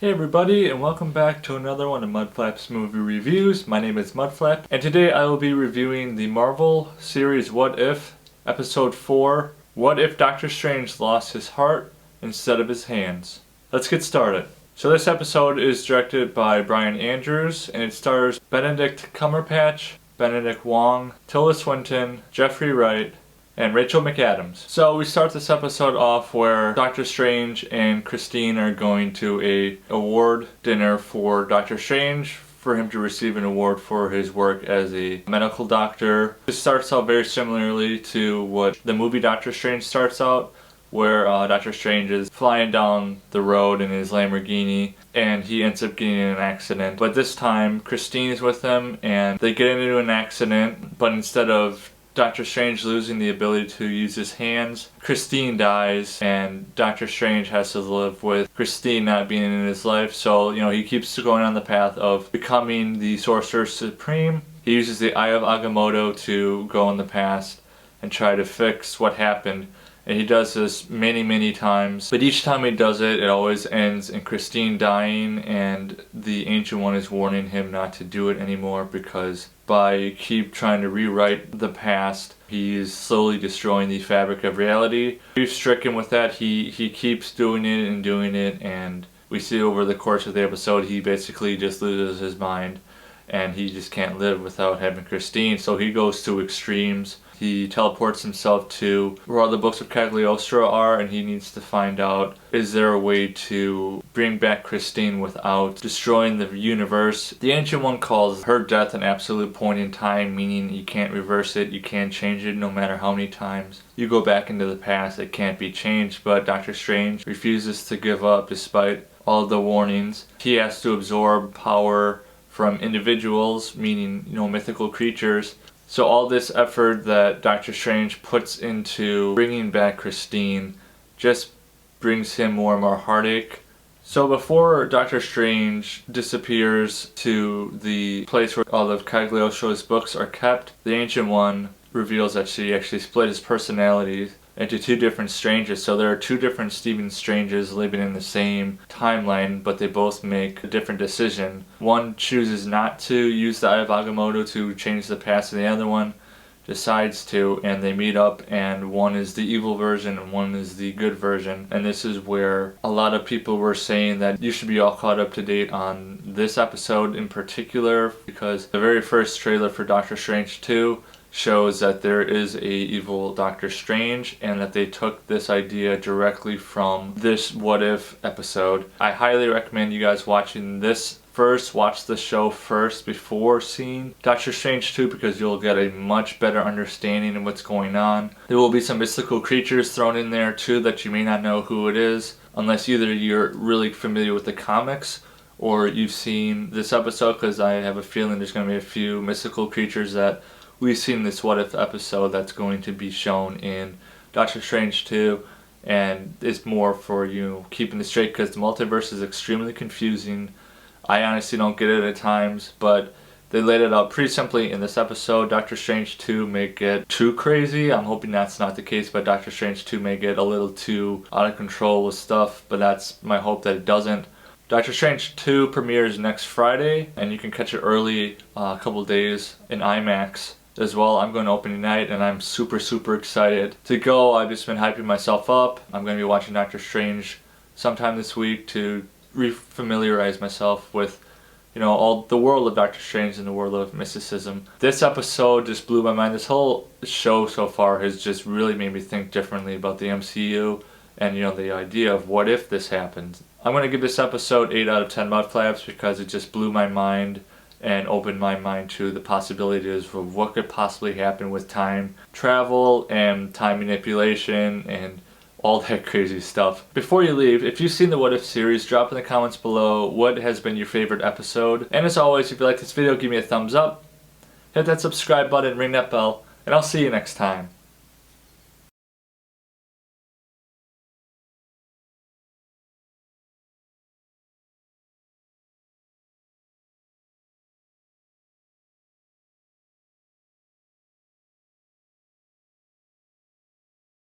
Hey everybody, and welcome back to another one of Mudflap's movie reviews. My name is Mudflap, and today I will be reviewing the Marvel series What If, Episode 4, What If Doctor Strange Lost His Heart Instead of His Hands. Let's get started. So this episode is directed by Brian Andrews, and it stars Benedict Cumberbatch, Benedict Wong, Tilda Swinton, Jeffrey Wright, and Rachel McAdams. So we start this episode off where Doctor Strange and Christine are going to a award dinner for Doctor Strange for him to receive an award for his work as a medical doctor. This starts out very similarly to what the movie Doctor Strange starts out, where Doctor Strange is flying down the road in his Lamborghini and he ends up getting in an accident. But this time Christine is with him and they get into an accident, but instead of Doctor Strange losing the ability to use his hands, Christine dies, and Doctor Strange has to live with Christine not being in his life. So, he keeps going on the path of becoming the Sorcerer Supreme. He uses the Eye of Agamotto to go in the past and try to fix what happened. And he does this many times, but each time he does it, it always ends in Christine dying, and the Ancient One is warning him not to do it anymore because by keep trying to rewrite the past, he is slowly destroying the fabric of reality. He's stricken with that. He keeps doing it, and we see over the course of the episode he basically just loses his mind and he just can't live without having Christine, so he goes to extremes. He teleports himself to where all the books of Cagliostro are, and he needs to find out, is there a way to bring back Christine without destroying the universe? The Ancient One calls her death an absolute point in time, meaning you can't reverse it, you can't change it no matter how many times you go back into the past, it can't be changed. But Doctor Strange refuses to give up despite all the warnings. He has to absorb power from individuals, meaning mythical creatures. So all this effort that Doctor Strange puts into bringing back Christine just brings him more and more heartache. So before Doctor Strange disappears to the place where all of Cagliostro's books are kept, the Ancient One reveals that she actually split his personality into two different Stranges. So there are two different Stephen Stranges living in the same timeline, but they both make a different decision. One chooses not to use the Eye of Agamotto to change the past, and the other one decides to, and they meet up, and one is the evil version and one is the good version. And this is where a lot of people were saying that you should be all caught up to date on this episode in particular, because the very first trailer for Doctor Strange 2 shows that there is a evil Doctor Strange, and that they took this idea directly from this What If episode. I highly recommend you guys watching this first. Watch the show first before seeing Doctor Strange 2, because you'll get a much better understanding of what's going on. There will be some mystical creatures thrown in there too that you may not know who it is, unless either you're really familiar with the comics or you've seen this episode, because I have a feeling there's going to be a few mystical creatures that we've seen this What If episode that's going to be shown in Doctor Strange 2, and it's more for keeping it straight, because the multiverse is extremely confusing. I honestly don't get it at times, but they laid it out pretty simply in this episode. Doctor Strange 2 may get too crazy. I'm hoping that's not the case, but Doctor Strange 2 may get a little too out of control with stuff, but that's my hope that it doesn't. Doctor Strange 2 premieres next Friday, and you can catch it early, a couple days in IMAX as well. I'm going to opening night, and I'm super excited to go. I've just been hyping myself up. I'm going to be watching Doctor Strange sometime this week to refamiliarize myself with all the world of Doctor Strange and the world of mysticism. This episode just blew my mind. This whole show so far has just really made me think differently about the MCU and the idea of what if this happens. I'm going to give this episode 8 out of 10 Mudflaps because it just blew my mind and opened my mind to the possibilities of what could possibly happen with time travel and time manipulation and all that crazy stuff. Before you leave, if you've seen the What If series, drop in the comments below what has been your favorite episode. And as always, if you like this video, give me a thumbs up, hit that subscribe button, ring that bell, and I'll see you next time.